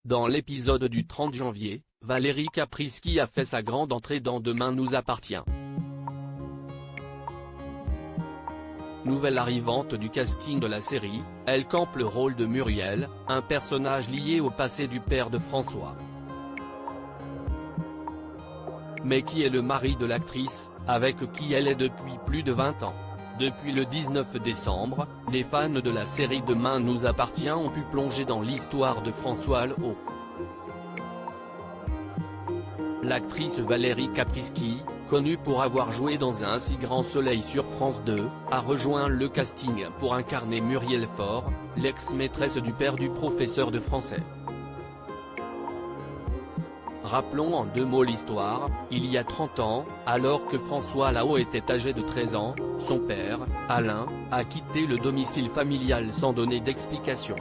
Dans l'épisode du 30 janvier, Valérie Caprisky a fait sa grande entrée dans Demain nous appartient. Nouvelle arrivante du casting de la série, elle campe le rôle de Muriel, un personnage lié au passé du père de François. Mais qui est le mari de l'actrice, avec qui elle est depuis plus de 20 ans. Depuis le 19 décembre, les fans de la série Demain nous appartient ont pu plonger dans l'histoire de François Lehaut. L'actrice Valérie Caprisky, connue pour avoir joué dans Un si grand soleil sur France 2, a rejoint le casting pour incarner Muriel Faure, l'ex-maîtresse du père du professeur de français. Rappelons en 2 mots l'histoire. Il y a 30 ans, alors que François Lehaut était âgé de 13 ans, son père, Alain, a quitté le domicile familial sans donner d'explication.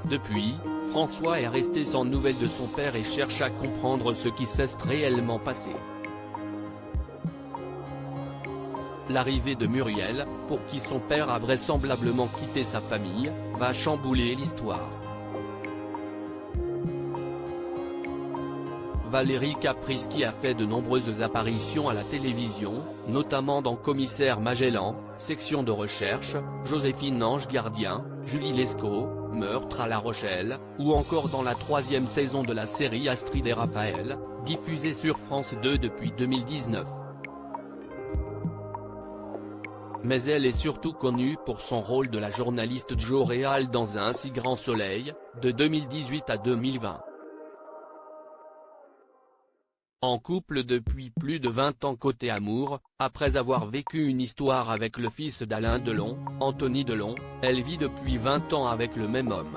Depuis, François est resté sans nouvelles de son père et cherche à comprendre ce qui s'est réellement passé. L'arrivée de Muriel, pour qui son père a vraisemblablement quitté sa famille, va chambouler l'histoire. Valérie Caprisky a fait de nombreuses apparitions à la télévision, notamment dans Commissaire Magellan, Section de recherche, Joséphine Ange Gardien, Julie Lescaut, Meurtre à La Rochelle, ou encore dans la 3e saison de la série Astrid et Raphaël, diffusée sur France 2 depuis 2019. Mais elle est surtout connue pour son rôle de la journaliste Jo Réal dans Un si grand soleil, de 2018 à 2020. En couple depuis plus de 20 ans côté amour, après avoir vécu une histoire avec le fils d'Alain Delon, Anthony Delon, elle vit depuis 20 ans avec le même homme.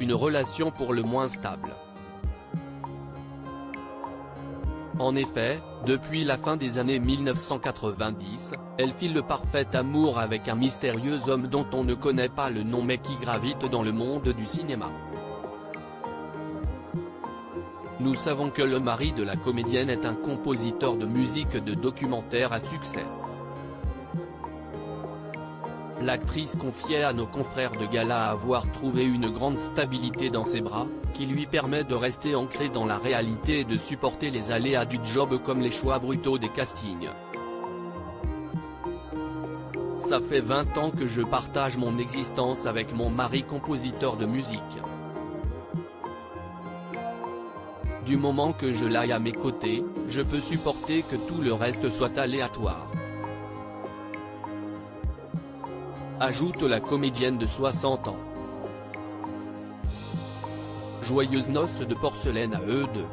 Une relation pour le moins stable. En effet, depuis la fin des années 1990, elle fit le parfait amour avec un mystérieux homme dont on ne connaît pas le nom mais qui gravite dans le monde du cinéma. Nous savons que le mari de la comédienne est un compositeur de musique de documentaire à succès. L'actrice confiait à nos confrères de gala avoir trouvé une grande stabilité dans ses bras, qui lui permet de rester ancrée dans la réalité et de supporter les aléas du job comme les choix brutaux des castings. Ça fait 20 ans que je partage mon existence avec mon mari compositeur de musique. Du moment que je l'aille à mes côtés, je peux supporter que tout le reste soit aléatoire. Ajoute la comédienne de 60 ans. Joyeuses noces de porcelaine à eux deux.